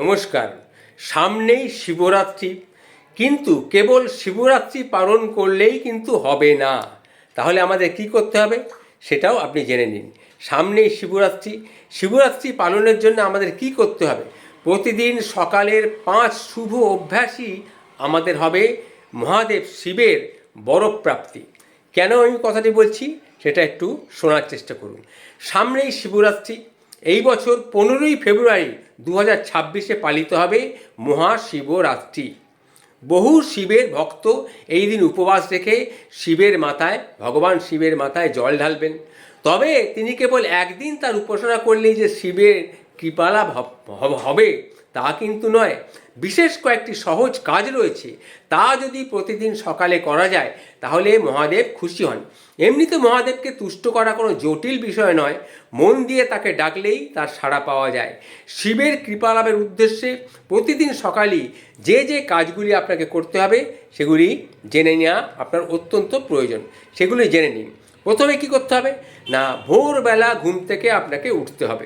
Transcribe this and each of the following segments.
নমস্কার। সামনেই শিবরাত্রি, কিন্তু কেবল শিবরাত্রি পালন করলেই কিন্তু হবে না। তাহলে আমাদের কি করতে হবে সেটাও আপনি জেনে নিন। সামনেই শিবরাত্রি পালনের জন্য আমাদের কি করতে হবে? প্রতিদিন সকালের 5 শুভ অভ্যাসই আমাদের হবে মহাদেব শিবের বরপ্রাপ্তি প্রাপ্তি। কেন আমি কথাটি বলছি সেটা একটু শোনার চেষ্টা করুন। সামনেই শিবরাত্রি, এই বছর 15ই ফেব্রুয়ারি 2026 পালিত হবে মহাশিবরাত্রি। বহু শিবের ভক্ত এই দিন উপবাস রেখে শিবের মাথায়, ভগবান শিবের মাথায় জল ঢালবেন। তবে তিনি কেবল একদিন তার উপাসনা করলেই যে শিবের কৃপালাভ হবে তা কিন্তু নয়। বিশেষ কয়েকটি সহজ কাজ রয়েছে, তা যদি প্রতিদিন সকালে করা যায় তাহলে মহাদেব খুশি হন। এমনিতে মহাদেবকে তুষ্ট করা কোনো জটিল বিষয় নয়, মন দিয়ে তাকে ডাকলেই তার সাড়া পাওয়া যায়। শিবের কৃপালাভের উদ্দেশ্যে প্রতিদিন সকালেই যে যে কাজগুলি আপনাকে করতে হবে সেগুলি জেনে নেওয়া আপনার অত্যন্ত প্রয়োজন। সেগুলি জেনে নিন। প্রথমে কি করতে হবে না, ভোরবেলা ঘুম থেকে আপনাকে উঠতে হবে।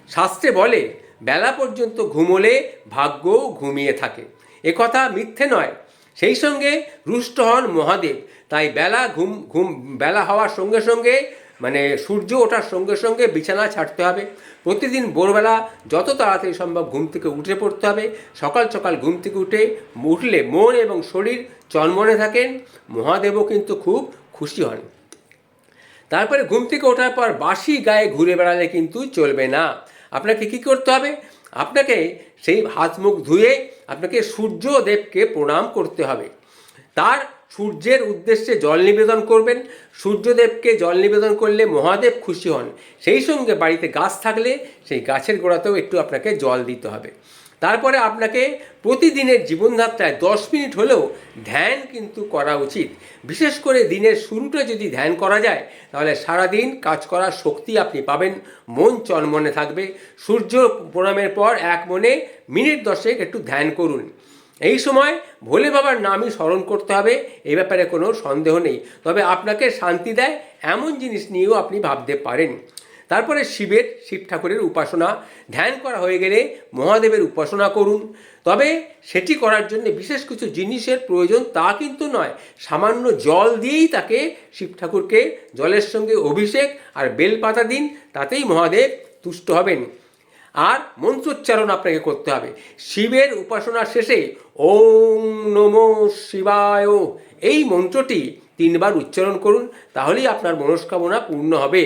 শাস্ত্রে বলে বেলা পর্যন্ত ঘুমোলে ভাগ্য ঘুমিয়ে থাকে, একথা মিথ্যে নয়। সেই সঙ্গে রুষ্ট হন মহাদেব, তাই বেলা হওয়ার সঙ্গে সঙ্গে সূর্য ওঠার সঙ্গে সঙ্গে বিছানা ছাড়তে হবে। প্রতিদিন ভোরবেলা যত তাড়াতাড়ি সম্ভব ঘুম থেকে উঠে পড়তে হবে। সকাল সকাল ঘুম থেকে উঠলে মন এবং শরীর চনমনে থাকেন, মহাদেবও কিন্তু খুব খুশি হন। তারপরে ঘুম থেকে ওঠার পর বাসি গায়ে ঘুরে বেড়ালে কিন্তু চলবে না। আপনাকে কি করতে হবে? আপনাকে সেই হাত মুখ ধুয়ে আপনাকে সূর্যদেবকে প্রণাম করতে হবে। তার সূর্যের উদ্দেশ্যে জল নিবেদন করবেন। সূর্যদেবকে জল নিবেদন করলে মহাদেব খুশি হন। সেই সঙ্গে বাড়িতে গাছ থাকলে সেই গাছের গোড়াতেও একটু আপনাকে জল দিতে হবে। তারপরে আপনাকে প্রতিদিনের জীবনযাত্রায় 10 মিনিট হলেও ধ্যান কিন্তু করা উচিত। বিশেষ করে দিনের শুরুটা যদি ধ্যান করা যায় তাহলে সারাদিন কাজ করার শক্তি আপনি পাবেন, মন চনমনে থাকবে। সূর্য প্রণামের পর এক মনে মিনিট 10 একটু ধ্যান করুন। এই সময় ভোলে বাবার নামই স্মরণ করতে হবে, এই ব্যাপারে কোনো সন্দেহ নেই। তবে আপনাকে শান্তি দেয় এমন জিনিস নিয়েও আপনি ভাবতে পারেন। তারপরে শিব ঠাকুরের উপাসনা, ধ্যান করা হয়ে গেলে মহাদেবের উপাসনা করুন। তবে সেটি করার জন্য বিশেষ কিছু জিনিসের প্রয়োজন তা কিন্তু নয়। সামান্য জল দিয়েই তাকে শিব ঠাকুরকে জলের সঙ্গে অভিষেক আর বেলপাতা দিন, তাতেই মহাদেব তুষ্ট হবেন। আর মন্ত্রোচ্চারণ আপনাকে করতে হবে। শিবের উপাসনা শেষে ওং নমো শিবায় এই মন্ত্রটি 3 বার উচ্চারণ করুন, তাহলেই আপনার মনস্কামনা পূর্ণ হবে।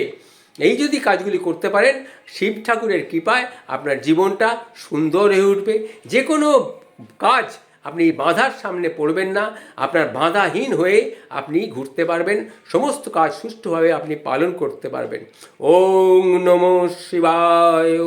এই যদি কাজগুলি করতে পারেন, শিব ঠাকুরের কৃপায় আপনার জীবনটা সুন্দর হয়ে উঠবে। যে কোনো কাজ আপনি বাধার সামনে পড়বেন না, আপনার বাধাহীন হয়ে আপনি ঘুরতে পারবেন, সমস্ত কাজ সুষ্ঠুভাবে আপনি পালন করতে পারবেন। ওং নমঃ শিবায়।